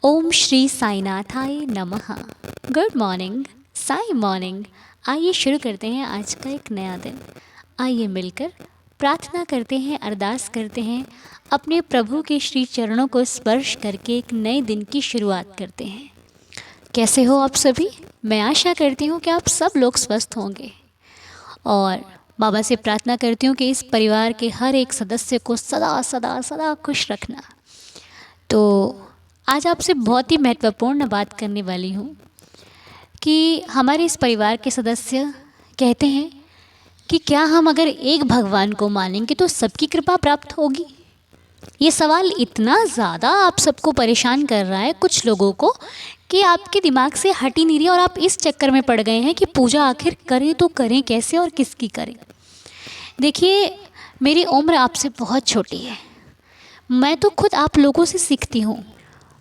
ओम श्री साईनाथाय नमः। Good morning, Sai morning. आइए शुरू करते हैं आज का एक नया दिन। आइए मिलकर प्रार्थना करते हैं, अरदास करते हैं, अपने प्रभु के श्री चरणों को स्पर्श करके एक नए दिन की शुरुआत करते हैं। कैसे हो आप सभी? मैं आशा करती हूँ कि आप सब लोग स्वस्थ होंगे और बाबा से प्रार्थना करती हूँ कि इस परिवार के हर एक सदस्य को सदा सदा सदा खुश रखना। तो आज आपसे बहुत ही महत्वपूर्ण बात करने वाली हूँ कि हमारे इस परिवार के सदस्य कहते हैं कि क्या हम अगर एक भगवान को मानेंगे तो सबकी कृपा प्राप्त होगी। ये सवाल इतना ज़्यादा आप सबको परेशान कर रहा है, कुछ लोगों को, कि आपके दिमाग से हट ही नहीं रही और आप इस चक्कर में पड़ गए हैं कि पूजा आखिर करें तो करें कैसे और किसकी करें। देखिए, मेरी उम्र आपसे बहुत छोटी है। मैं तो खुद आप लोगों से सीखती हूँ।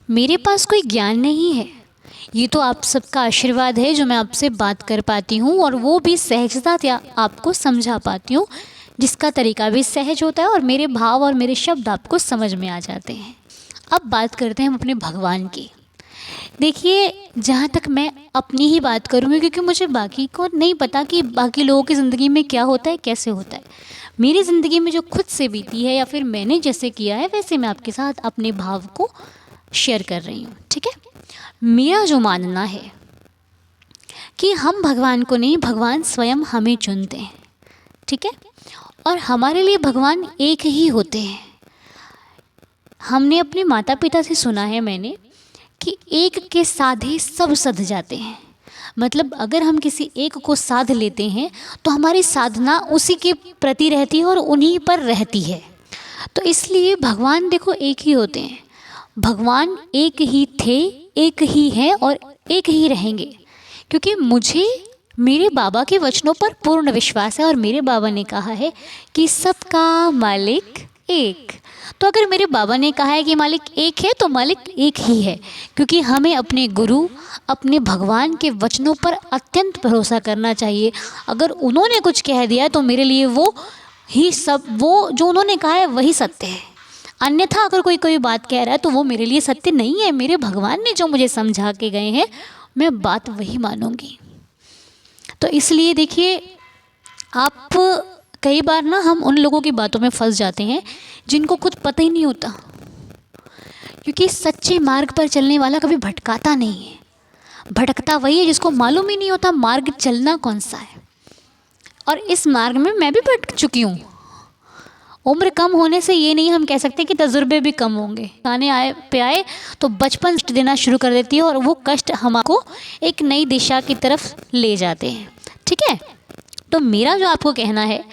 मेरे पास कोई ज्ञान नहीं है, ये तो आप सबका आशीर्वाद है जो मैं आपसे बात कर पाती हूँ और वो भी सहजता से आपको समझा पाती हूँ, जिसका तरीका भी सहज होता है और मेरे भाव और मेरे शब्द आपको समझ में आ जाते हैं। अब बात करते हैं हम अपने भगवान की। देखिए, जहाँ तक मैं अपनी ही बात करूँगी, क्योंकि मुझे बाकी को नहीं पता कि बाकी लोगों की ज़िंदगी में क्या होता है, कैसे होता है। मेरी ज़िंदगी में जो खुद से बीती है या फिर मैंने जैसे किया है, वैसे मैं आपके साथ अपने भाव को शेयर कर रही हूँ। ठीक है, मेरा जो मानना है कि हम भगवान को नहीं, भगवान स्वयं हमें चुनते हैं। ठीक है, और हमारे लिए भगवान एक ही होते हैं। हमने अपने माता पिता से सुना है मैंने कि एक के साधे सब सध जाते हैं। मतलब अगर हम किसी एक को साध लेते हैं तो हमारी साधना उसी के प्रति रहती है और उन्हीं पर रहती है। तो इसलिए भगवान देखो एक ही होते हैं। भगवान एक ही थे, एक ही हैं और एक ही रहेंगे। क्योंकि मुझे मेरे बाबा के वचनों पर पूर्ण विश्वास है और मेरे बाबा ने कहा है कि सबका मालिक एक। तो अगर मेरे बाबा ने कहा है कि मालिक एक है तो मालिक एक ही है। क्योंकि हमें अपने गुरु, अपने भगवान के वचनों पर अत्यंत भरोसा करना चाहिए। अगर उन्होंने कुछ कह दिया तो मेरे लिए वो ही सब, वो जो उन्होंने कहा है वही सत्य है। अन्यथा अगर कोई कोई बात कह रहा है तो वो मेरे लिए सत्य नहीं है। मेरे भगवान ने जो मुझे समझा के गए हैं, मैं बात वही मानूंगी। तो इसलिए देखिए, आप कई बार ना हम उन लोगों की बातों में फंस जाते हैं जिनको खुद पता ही नहीं होता। क्योंकि सच्चे मार्ग पर चलने वाला कभी भटकाता नहीं है। भटकता वही है जिसको मालूम ही नहीं होता मार्ग चलना कौन सा है। और इस मार्ग में मैं भी भटक चुकी हूँ। उम्र कम होने से ये नहीं हम कह सकते कि तजुर्बे भी कम होंगे। आने आए तो बचपन कष्ट देना शुरू कर देती है और वो कष्ट हमको एक नई दिशा की तरफ ले जाते हैं। ठीक है, तो मेरा जो आपको कहना है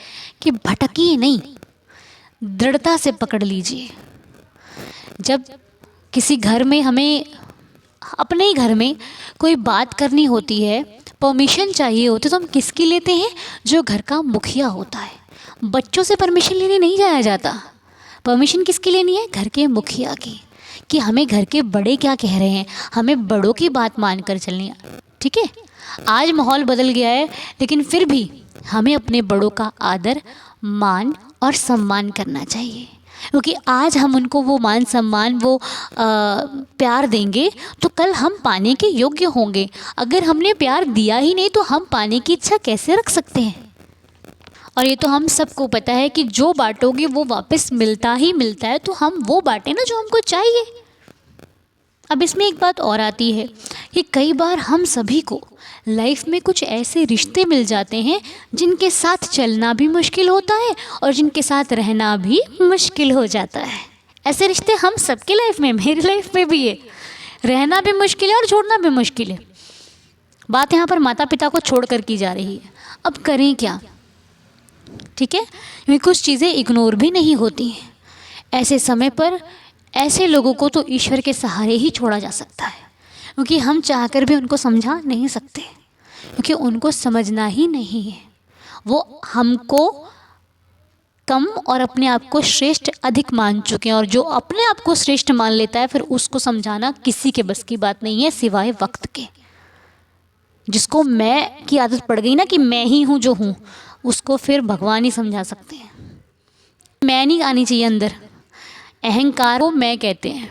कि भटकिए नहीं, दृढ़ता से पकड़ लीजिए। जब किसी घर में हमें, अपने ही घर में कोई बात करनी होती है, परमिशन चाहिए होती है, तो हम किसकी लेते हैं? जो घर का मुखिया होता है। बच्चों से परमिशन लेने नहीं जाया जाता। परमिशन किसकी लेनी है? घर के मुखिया की, कि हमें घर के बड़े क्या कह रहे हैं, हमें बड़ों की बात मानकर चलनी है। ठीक है, आज माहौल बदल गया है, लेकिन फिर भी हमें अपने बड़ों का आदर, मान और सम्मान करना चाहिए। क्योंकि आज हम उनको वो मान सम्मान, वो प्यार देंगे तो कल हम पाने के योग्य होंगे। अगर हमने प्यार दिया ही नहीं तो हम पाने की इच्छा कैसे रख सकते हैं? और ये तो हम सबको पता है कि जो बांटोगे वो वापस मिलता ही मिलता है। तो हम वो बांटें ना जो हमको चाहिए। अब इसमें एक बात और आती है कि कई बार हम सभी को लाइफ में कुछ ऐसे रिश्ते मिल जाते हैं जिनके साथ चलना भी मुश्किल होता है और जिनके साथ रहना भी मुश्किल हो जाता है। ऐसे रिश्ते हम सबके लाइफ में, मेरी लाइफ में भी है। रहना भी मुश्किल है और छोड़ना भी मुश्किल है। बात यहाँ पर माता पिता को छोड़ कर की जा रही है। अब करें क्या? ठीक है, क्योंकि कुछ चीज़ें इग्नोर भी नहीं होती हैं। ऐसे समय पर ऐसे लोगों को तो ईश्वर के सहारे ही छोड़ा जा सकता है। क्योंकि हम चाहकर भी उनको समझा नहीं सकते, क्योंकि उनको समझना ही नहीं है। वो हमको कम और अपने आप को श्रेष्ठ अधिक मान चुके हैं। और जो अपने आप को श्रेष्ठ मान लेता है, फिर उसको समझाना किसी के बस की बात नहीं है सिवाय वक्त के। जिसको मैं की आदत पड़ गई ना कि मैं ही हूँ जो हूँ, उसको फिर भगवान ही समझा सकते हैं। मैं नहीं आनी चाहिए अंदर। अहंकार को मैं कहते हैं।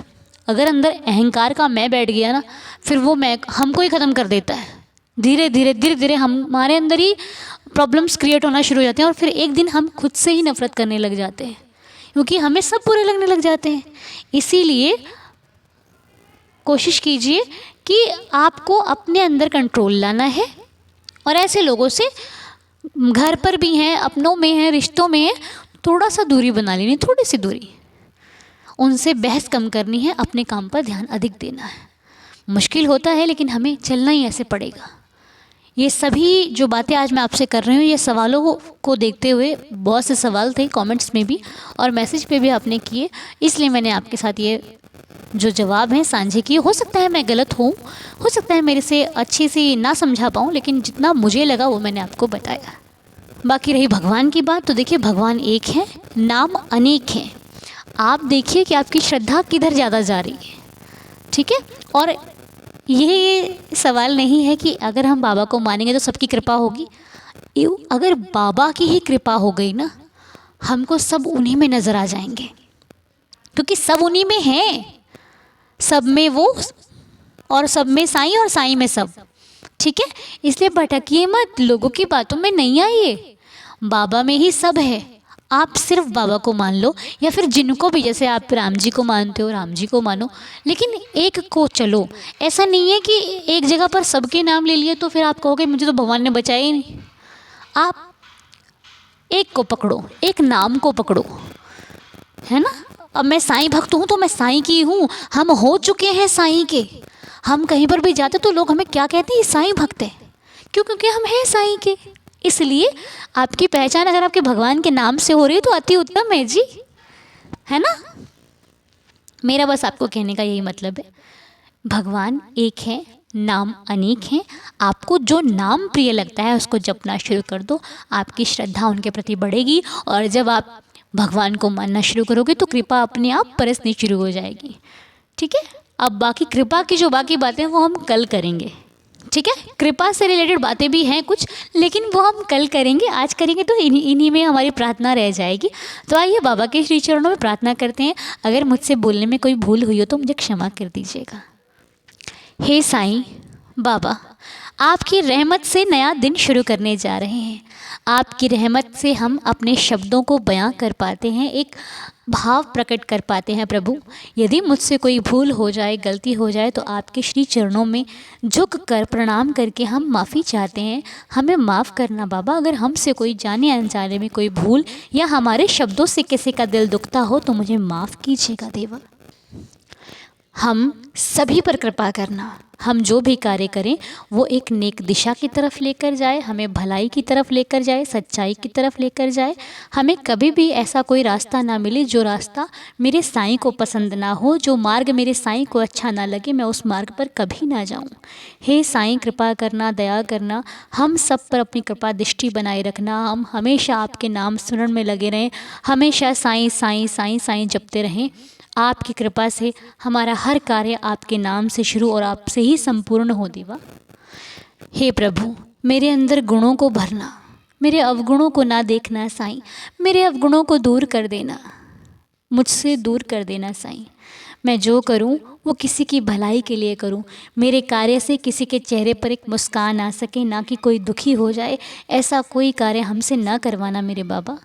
अगर अंदर अहंकार का मैं बैठ गया ना, फिर वो मैं हमको ही ख़त्म कर देता है। धीरे धीरे हमारे अंदर ही प्रॉब्लम्स क्रिएट होना शुरू हो जाते हैं और फिर एक दिन हम खुद से ही नफरत करने लग जाते हैं, क्योंकि हमें सब बुरे लगने लग जाते हैं। इसीलिए कोशिश कीजिए कि आपको अपने अंदर कंट्रोल लाना है और ऐसे लोगों से, घर पर भी हैं, अपनों में हैं, रिश्तों में हैं, थोड़ा सा दूरी बना लेनी, थोड़ी सी दूरी। उनसे बहस कम करनी है, अपने काम पर ध्यान अधिक देना है। मुश्किल होता है लेकिन हमें चलना ही ऐसे पड़ेगा। ये सभी जो बातें आज मैं आपसे कर रही हूँ, ये सवालों को देखते हुए बहुत से सवाल थे कमेंट्स में भी और मैसेज पे भी आपने किए, इसलिए मैंने आपके साथ ये जो जवाब हैं साझे किए। हो सकता है मैं गलत हूँ, हो सकता है मेरे से अच्छी सी ना समझा पाऊँ, लेकिन जितना मुझे लगा वो मैंने आपको बताया। बाकी रही भगवान की बात, तो देखिए भगवान एक हैं, नाम अनेक हैं। आप देखिए कि आपकी श्रद्धा किधर ज़्यादा जा रही है, ठीक है। और ये सवाल नहीं है कि अगर हम बाबा को मानेंगे तो सबकी कृपा होगी। अगर बाबा की ही कृपा हो गई ना, हमको सब उन्हीं में नज़र आ जाएंगे, क्योंकि सब उन्हीं में हैं। सब में वो और सब में साईं और साईं में सब, ठीक है। इसलिए भटकिए मत, लोगों की बातों में नहीं आइए, बाबा में ही सब है। आप सिर्फ बाबा को मान लो, या फिर जिनको भी, जैसे आप राम जी को मानते हो राम जी को मानो, लेकिन एक को चलो। ऐसा नहीं है कि एक जगह पर सबके नाम ले लिए तो फिर आप कहोगे मुझे तो भगवान ने बचाया ही नहीं। आप एक को पकड़ो, एक नाम को पकड़ो, है ना। अब मैं साईं भक्त हूँ तो मैं साईं की हूँ, हम हो चुके हैं साईं के। हम कहीं पर भी जाते तो लोग हमें क्या कहते हैं, ये साईं भक्त है। क्यों? क्योंकि हम हैं साईं के। इसलिए आपकी पहचान अगर आपके भगवान के नाम से हो रही है तो अति उत्तम है जी, है ना। मेरा बस आपको कहने का यही मतलब है, भगवान एक है, नाम अनेक हैं। आपको जो नाम प्रिय लगता है उसको जपना शुरू कर दो, आपकी श्रद्धा उनके प्रति बढ़ेगी। और जब आप भगवान को मानना शुरू करोगे तो कृपा अपने आप बरसनी शुरू हो जाएगी, ठीक है। अब बाकी कृपा की जो बाकी बातें वो हम कल करेंगे, ठीक है। कृपा से रिलेटेड बातें भी हैं कुछ, लेकिन वो हम कल करेंगे। आज करेंगे तो इन्हीं में हमारी प्रार्थना रह जाएगी। तो आइए बाबा के श्री चरणों में प्रार्थना करते हैं। अगर मुझसे बोलने में कोई भूल हुई हो तो मुझे क्षमा कर दीजिएगा। हे साईं बाबा, आपकी रहमत से नया दिन शुरू करने जा रहे हैं। आपकी रहमत से हम अपने शब्दों को बयां कर पाते हैं, एक भाव प्रकट कर पाते हैं। प्रभु, यदि मुझसे कोई भूल हो जाए, गलती हो जाए, तो आपके श्री चरणों में झुक कर प्रणाम करके हम माफ़ी चाहते हैं। हमें माफ़ करना बाबा, अगर हमसे कोई जाने अनजाने में कोई भूल या हमारे शब्दों से किसी का दिल दुखता हो तो मुझे माफ़ कीजिएगा देवा। हम सभी पर कृपा करना, हम जो भी कार्य करें वो एक नेक दिशा की तरफ लेकर जाए, हमें भलाई की तरफ लेकर जाए, सच्चाई की तरफ लेकर जाए। हमें कभी भी ऐसा कोई रास्ता ना मिले जो रास्ता मेरे साईं को पसंद ना हो, जो मार्ग मेरे साईं को अच्छा ना लगे, मैं उस मार्ग पर कभी ना जाऊं। हे साईं, कृपा करना, दया करना, हम सब पर अपनी कृपा दृष्टि बनाए रखना। हम हमेशा आपके नाम स्मरण में लगे रहें, हमेशा साईं साईं साईं साईं जपते रहें। आपकी कृपा से हमारा हर कार्य आपके नाम से शुरू और आपसे ही संपूर्ण हो देवा। हे प्रभु, मेरे अंदर गुणों को भरना, मेरे अवगुणों को ना देखना साईं, मेरे अवगुणों को दूर कर देना, मुझसे दूर कर देना साईं। मैं जो करूं वो किसी की भलाई के लिए करूं, मेरे कार्य से किसी के चेहरे पर एक मुस्कान आ सके, ना कि कोई दुखी हो जाए। ऐसा कोई कार्य हमसे ना करवाना मेरे बाबा।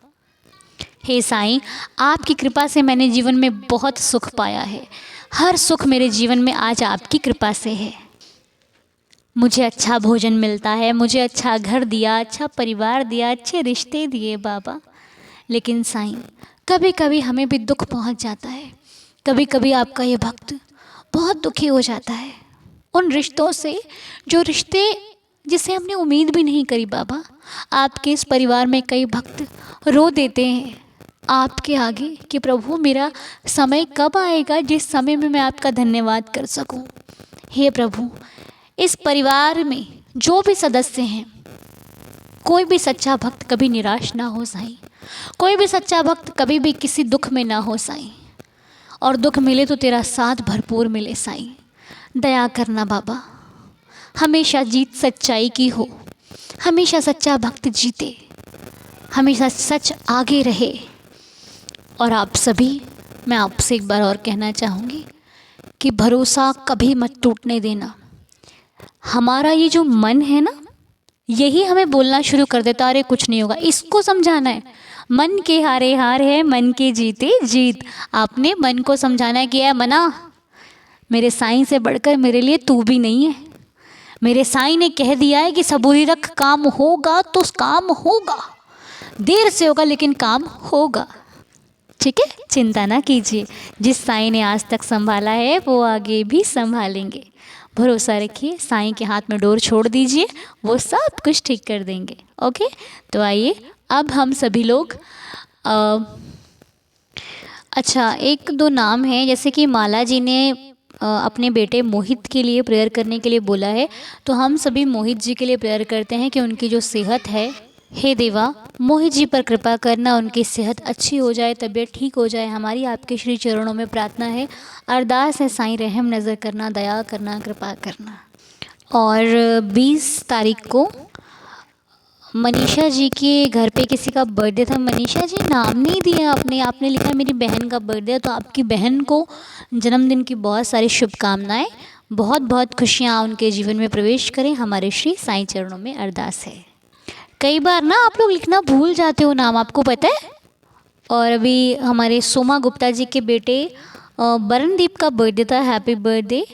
हे साईं, आपकी कृपा से मैंने जीवन में बहुत सुख पाया है। हर सुख मेरे जीवन में आज आपकी कृपा से है। मुझे अच्छा भोजन मिलता है, मुझे अच्छा घर दिया, अच्छा परिवार दिया, अच्छे रिश्ते दिए बाबा। लेकिन साईं, कभी कभी हमें भी दुख पहुंच जाता है। कभी कभी आपका ये भक्त बहुत दुखी हो जाता है उन रिश्तों से, जो रिश्ते जिसे हमने उम्मीद भी नहीं करी बाबा। आपके इस परिवार में कई भक्त रो देते हैं आपके आगे कि प्रभु, मेरा समय कब आएगा जिस समय में मैं आपका धन्यवाद कर सकूं। हे प्रभु, इस परिवार में जो भी सदस्य हैं, कोई भी सच्चा भक्त कभी निराश ना हो साईं, कोई भी सच्चा भक्त कभी भी किसी दुख में ना हो साईं, और दुख मिले तो तेरा साथ भरपूर मिले साईं। दया करना बाबा, हमेशा जीत सच्चाई की हो, हमेशा सच्चा भक्त जीते, हमेशा सच आगे रहे। और आप सभी, मैं आपसे एक बार और कहना चाहूँगी कि कि भरोसा कभी मत टूटने देना। हमारा ये जो मन है ना, यही हमें बोलना शुरू कर देता, अरे कुछ नहीं होगा। इसको समझाना है, मन के हारे हार है, मन के जीते जीत। आपने मन को समझाना है कि है मना, मेरे साईं से बढ़कर मेरे लिए तू भी नहीं है। मेरे साईं ने कह दिया है कि सबूरी रख, काम होगा तो काम होगा, देर से होगा लेकिन काम होगा। ठीक है, चिंता ना कीजिए, जिस साईं ने आज तक संभाला है वो आगे भी संभालेंगे। भरोसा रखिए, साईं के हाथ में डोर छोड़ दीजिए, वो सब कुछ ठीक कर देंगे। ओके, तो आइए अब हम सभी लोग अच्छा, एक दो नाम हैं, जैसे कि माला जी ने अपने बेटे मोहित के लिए प्रेयर करने के लिए बोला है, तो हम सभी मोहित जी के लिए प्रेयर करते हैं कि उनकी जो सेहत है, हे देवा मोहित जी पर कृपा करना, उनकी सेहत अच्छी हो जाए, तबीयत ठीक हो जाए। हमारी आपके श्री चरणों में प्रार्थना है, अरदास है, साईं रहम नज़र करना, दया करना, कृपा करना। और 20 तारीख को मनीषा जी के घर पे किसी का बर्थडे था। मनीषा जी नाम नहीं दिया आपने, आपने लिखा मेरी बहन का बर्थडे है, तो आपकी बहन को जन्मदिन की बहुत सारी शुभकामनाएं, बहुत बहुत खुशियाँ उनके जीवन में प्रवेश करें, हमारे श्री साईं चरणों में अरदास है। कई बार ना आप लोग लिखना भूल जाते हो नाम, आपको पता है। और अभी हमारे सोमा गुप्ता जी के बेटे बरनदीप का बर्थडे था, हैप्पी बर्थडे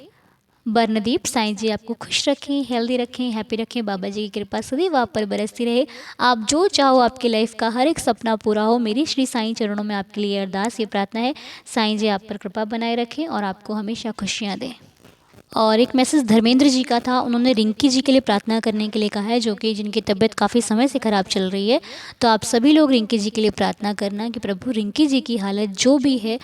बरनदीप। साईं जी आपको खुश रखें, हेल्दी रखें, हैप्पी रखें, बाबा जी की कृपा सदैव आप पर बरसती रहे। आप जो चाहो आपकी लाइफ का हर एक सपना पूरा हो, मेरी श्री साईं चरणों में आपके लिए अरदास, ये प्रार्थना है, साईं जी आप पर कृपा बनाए रखें और आपको हमेशा खुशियाँ दें। और एक मैसेज धर्मेंद्र जी का था, उन्होंने रिंकी जी के लिए प्रार्थना करने के लिए कहा है, जो कि जिनकी तबीयत काफ़ी समय से ख़राब चल रही है। तो आप सभी लोग रिंकी जी के लिए प्रार्थना करना कि प्रभु रिंकी जी की हालत जो भी है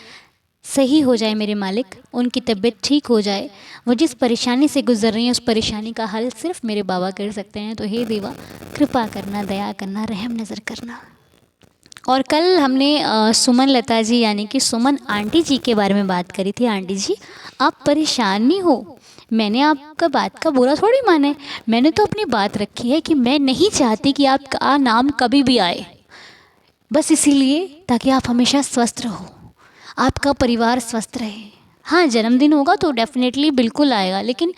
सही हो जाए मेरे मालिक, उनकी तबीयत ठीक हो जाए। वो जिस परेशानी से गुजर रही हैं उस परेशानी का हल सिर्फ मेरे बाबा कर सकते हैं। तो हे देवा कृपा करना, दया करना, रहम नज़र करना। और कल हमने सुमन लता जी यानी कि सुमन आंटी जी के बारे में बात करी थी। आंटी जी आप परेशान नहीं हो, मैंने आपका बात का बुरा थोड़ी माना है। मैंने तो अपनी बात रखी है कि मैं नहीं चाहती कि आपका नाम कभी भी आए, बस इसीलिए ताकि आप हमेशा स्वस्थ रहो, आपका परिवार स्वस्थ रहे। हाँ, जन्मदिन होगा तो डेफिनेटली बिल्कुल आएगा, लेकिन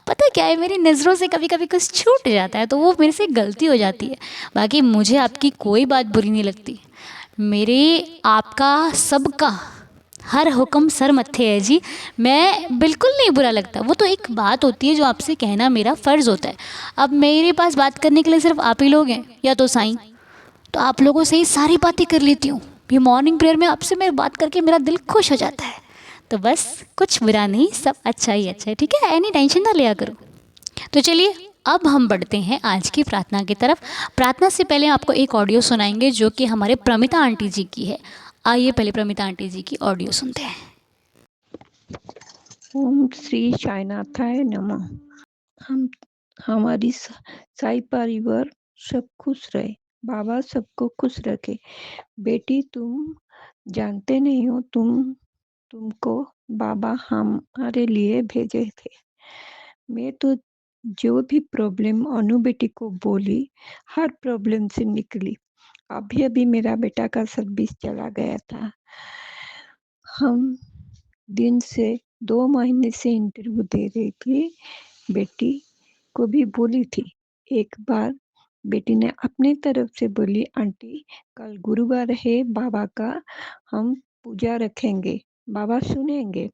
पता क्या है, मेरी नज़रों से कभी कभी कुछ छूट जाता है तो वो मेरे से गलती हो जाती है। बाकी मुझे आपकी कोई बात बुरी नहीं लगती, मेरे आपका सबका हर हुक्म सर मत्थे है जी। मैं बिल्कुल नहीं बुरा लगता, वो तो एक बात होती है जो आपसे कहना मेरा फ़र्ज़ होता है। अब मेरे पास बात करने के लिए सिर्फ आप ही लोग हैं या तो साईं, तो आप लोगों से ही सारी बातें कर लेती हूँ। ये मॉर्निंग प्रेयर में आपसे मैं बात करके मेरा दिल खुश हो जाता है। तो बस कुछ बुरा नहीं, सब अच्छा ही अच्छा है, ठीक है, एनी टेंशन ना लिया करो। तो चलिए अब हम बढ़ते हैं आज की प्रार्थना की तरफ। प्रार्थना से पहले आपको एक ऑडियो सुनाएंगे जो कि हमारे प्रमिता आंटी जी की है। आइए पहले प्रमिता आंटी जी की ऑडियो सुनते हैं। ओम श्री साईनाथाय नमः। हम हमारी साई परिवार सब खुश रहे, बाबा सबको खुश रखे। बेटी तुम जानते नहीं हो, तुमको बाबा हमारे लिए भेजे थे। मैं तो जो भी प्रॉब्लम अनु बेटी को बोली, हर प्रॉब्लम से निकली। अभी अभी मेरा बेटा का सर्विस चला गया था। हम दिन से 2 महीने से इंटरव्यू दे रही थी। बेटी को भी बोली थी। एक बार बेटी ने अपनी तरफ से बोली, आंटी कल गुरुवार है, बाबा का हम पूजा रखेंगे, बाबा सुनेंगे।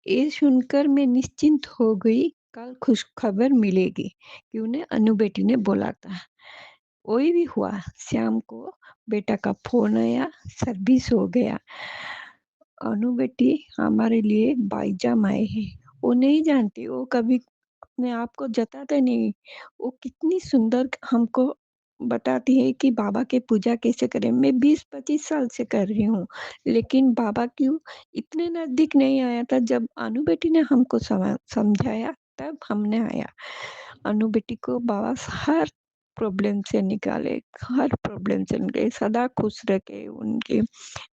ये सुनकर मैं निश्चिंत हो गई, कल खुश खबर मिलेगी, कि उन्हें अनु बेटी ने बोला था। वही भी हुआ, शाम को बेटा का फोन आया, सर्विस हो गया। अनु बेटी हमारे लिए बाईजाम आए हैं। वो नहीं जानती, वो कभी अपने आप को जताते नहीं। वो कितनी सुंदर हमको बताती है कि बाबा की पूजा कैसे करें। मैं 20-25 साल से कर रही हूँ, लेकिन बाबा क्यों इतने नज़दीक नहीं आया था। जब अनु बेटी ने हमको समझाया तब हमने आया। अनु बेटी को बाबा हर प्रॉब्लम से निकाले, हर प्रॉब्लम से निकाले, सदा खुश रखे। उनके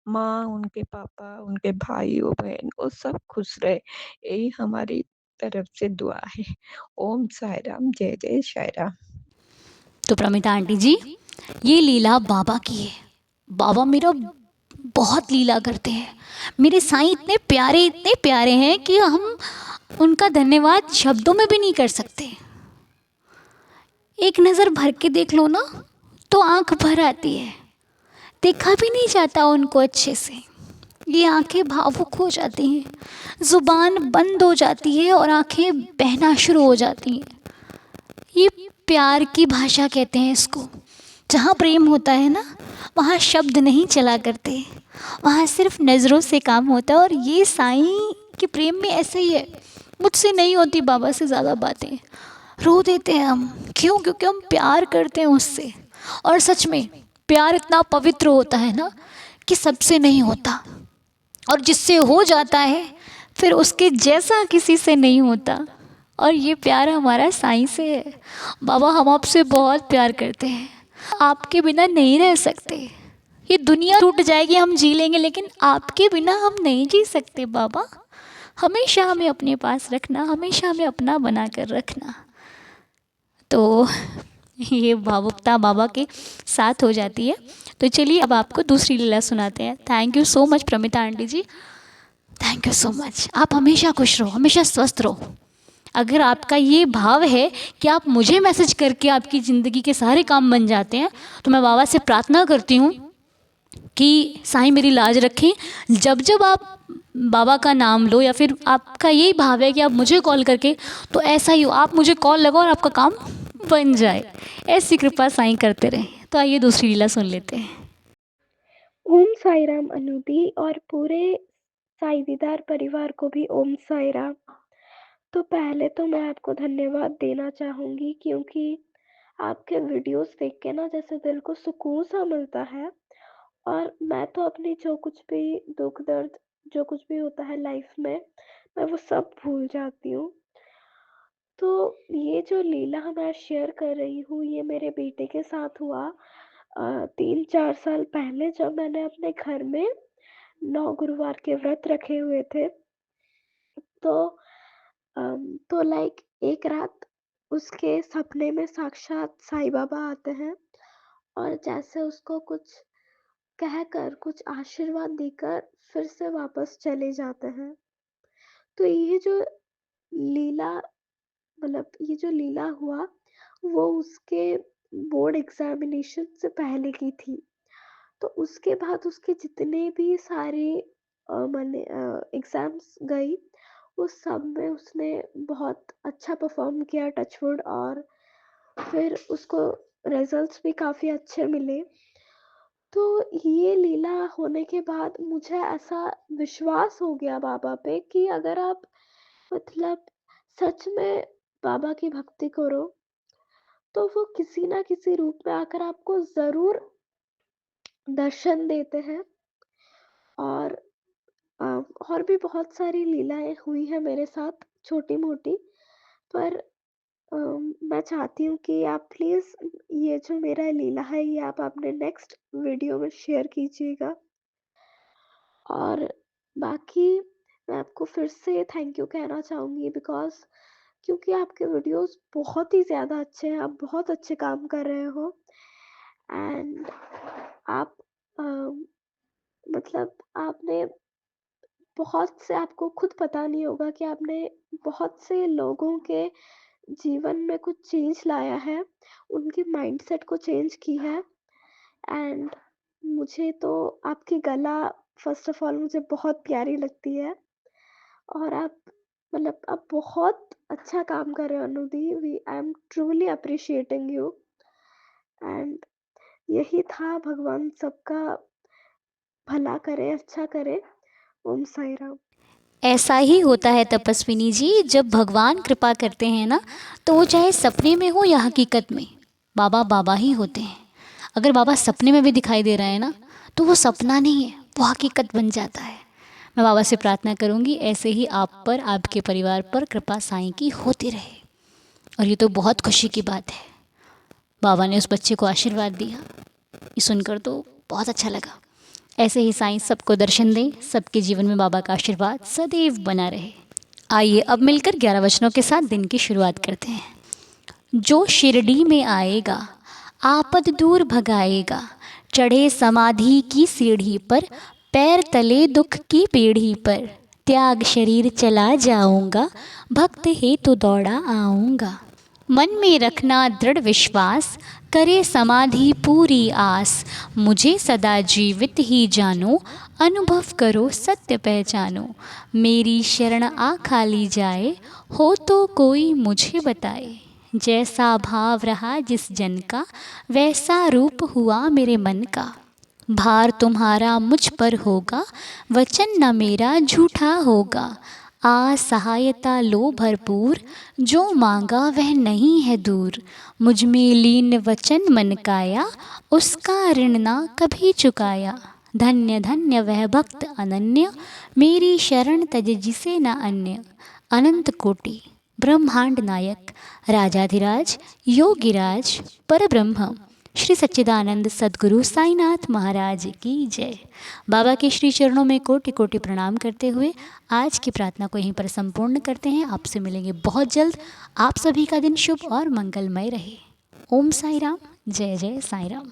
माँ, उनके पापा, उनके भाई और बहन वो सब खुश रहे, यही हमारी तरफ से दुआ है। ओम साई राम, जय जय साई राम। तो प्रमिता आंटी जी, ये लीला बाबा की है। बाबा मेरा बहुत लीला करते हैं। मेरे साईं इतने प्यारे हैं कि हम उनका धन्यवाद शब्दों में भी नहीं कर सकते। एक नज़र भर के देख लो ना तो आंख भर आती है, देखा भी नहीं जाता उनको अच्छे से। ये आंखें भावुक हो जाती हैं, ज़ुबान बंद हो जाती है और आंखें बहना शुरू हो जाती हैं। ये प्यार की भाषा कहते हैं इसको। जहाँ प्रेम होता है ना, वहाँ शब्द नहीं चला करते, वहाँ सिर्फ नज़रों से काम होता है। और ये साईं के प्रेम में ऐसा ही है। मुझसे नहीं होती बाबा से ज़्यादा बातें, रो देते हैं हम। क्यों? क्योंकि हम प्यार करते हैं उससे। और सच में प्यार इतना पवित्र होता है ना कि सबसे नहीं होता, और जिससे हो जाता है फिर उसके जैसा किसी से नहीं होता। और ये प्यार हमारा साईं से है। बाबा, हम आपसे बहुत प्यार करते हैं, आपके बिना नहीं रह सकते। ये दुनिया टूट जाएगी, हम जी लेंगे, लेकिन आपके बिना हम नहीं जी सकते बाबा। हमेशा हमें अपने पास रखना, हमेशा हमें अपना बना कर रखना। तो ये भावुकता बाबा के साथ हो जाती है। तो चलिए अब आपको दूसरी लीला सुनाते हैं। Thank you so much Pramita aunty ji, thank you so much. आप हमेशा खुश रहो, हमेशा स्वस्थ रहो। अगर आपका ये भाव है कि आप मुझे मैसेज करके आपकी ज़िंदगी के सारे काम बन जाते हैं, तो मैं बाबा से प्रार्थना करती हूँ कि साईं मेरी लाज रखें। जब जब आप बाबा का नाम लो या फिर आपका यही भाव है कि आप मुझे कॉल करके, तो ऐसा ही हो, आप मुझे कॉल लगाओ और आपका काम बन जाए। ऐसी कृपा साईं करते रहे। तो आइए दूसरी लीला सुन लेते हैं। ओम साई राम अनुदी और पूरे साई दीदार परिवार को भी ओम साई राम। तो पहले तो मैं आपको धन्यवाद देना चाहूँगी, क्योंकि आपके वीडियोस देख के ना जैसे दिल को सुकून सा मिलता है। और मैं तो अपनी जो कुछ भी दुख दर्द, जो कुछ भी होता है लाइफ में, मैं वो सब भूल जाती हूँ। तो ये जो लीला मैं शेयर कर रही हूँ, ये मेरे बेटे के साथ हुआ 3-4 साल पहले, जब मैंने अपने घर में 9 गुरुवार के व्रत रखे हुए थे। तो लाइक एक रात उसके सपने में साक्षात साईं बाबा आते हैं और जैसे उसको कुछ कहकर, कुछ आशीर्वाद देकर फिर से वापस चले जाते हैं। तो ये जो लीला, मतलब ये जो लीला हुआ, वो उसके बोर्ड एग्जामिनेशन से पहले की थी। तो उसके बाद उसके जितने भी सारे मैंने एग्ज़ाम्स गई, उस सब में उसने बहुत अच्छा परफ़ॉर्म किया, टचवुड। और फिर उसको रिज़ल्ट्स भी काफ़ी अच्छे मिले। तो ये लीला होने के बाद मुझे ऐसा विश्वास हो गया बाबा पे कि अगर आप, मतलब सच में बाबा की भक्ति करो, तो वो किसी ना किसी रूप में आकर आपको ज़रूर दर्शन देते हैं। और अ, और भी बहुत सारी लीलाएँ हुई हैं मेरे साथ छोटी-मोटी, पर मैं चाहती हूँ कि आप प्लीज़ ये जो मेरा लीला है, ये आप अपने नेक्स्ट वीडियो में शेयर कीजिएगा। और बाकी मैं आपको फिर से थैंक यू कहना चाहूँगी, बिकॉज़ क्योंकि आपके वीडियोज़ बहुत ही ज़्यादा अच्छे हैं, आप बहुत अच्छे काम कर रहे हो। एंड आप अ, मतलब आपने बहुत से, आपको खुद पता नहीं होगा कि आपने बहुत से लोगों के जीवन में कुछ चेंज लाया है, उनके माइंडसेट को चेंज की है। एंड मुझे तो आपकी गला, फर्स्ट ऑफ ऑल मुझे बहुत प्यारी लगती है। और आप, मतलब आप बहुत अच्छा काम कर रहे हो Anudi. We I am truly appreciating you. And यही था, भगवान सबका भला करे, अच्छा करे। ओम साई राम। ऐसा ही होता है तपस्विनी जी, जब भगवान कृपा करते हैं ना, तो वो चाहे सपने में हो या हकीकत में, बाबा बाबा ही होते हैं। अगर बाबा सपने में भी दिखाई दे रहे हैं ना, तो वो सपना नहीं है, वो हकीकत बन जाता है। मैं बाबा से प्रार्थना करूँगी ऐसे ही आप पर, आपके परिवार पर कृपा साईं की होती रहे। और ये तो बहुत खुशी की बात है, बाबा ने उस बच्चे को आशीर्वाद दिया, ये सुनकर तो बहुत अच्छा लगा। ऐसे ही साईं सबको दर्शन दें, सबके जीवन में बाबा का आशीर्वाद सदैव बना रहे। आइए अब मिलकर 11 वचनों के साथ दिन की शुरुआत करते हैं। जो शिरडी में आएगा, आपद दूर भगाएगा, चढ़े समाधि की सीढ़ी पर, पैर तले दुख की पीढ़ी पर, त्याग शरीर चला जाऊंगा, भक्त हेतु दौड़ा आऊंगा। मन में रखना दृढ़ विश्वास, करे समाधि पूरी आस, मुझे सदा जीवित ही जानो, अनुभव करो सत्य पहचानो। मेरी शरण आ खाली जाए, हो तो कोई मुझे बताए। जैसा भाव रहा जिस जन का, वैसा रूप हुआ मेरे मन का। भार तुम्हारा मुझ पर होगा, वचन न मेरा झूठा होगा। आ सहायता लो भरपूर, जो मांगा वह नहीं है दूर। मुझ में लीन वचन मन काया, उसका ऋण ना कभी चुकाया। धन्य धन्य वह भक्त अनन्य, मेरी शरण तज जिसे न अन्य। अनंत कोटि ब्रह्मांड नायक, राजाधिराज योगिराज परब्रह्म श्री सच्चिदानंद सद्गुरु साईनाथ महाराज की जय। बाबा के श्री चरणों में कोटि कोटि प्रणाम करते हुए आज की प्रार्थना को यहीं पर संपूर्ण करते हैं। आपसे मिलेंगे बहुत जल्द। आप सभी का दिन शुभ और मंगलमय रहे। ओम साई राम, जय जय साई राम।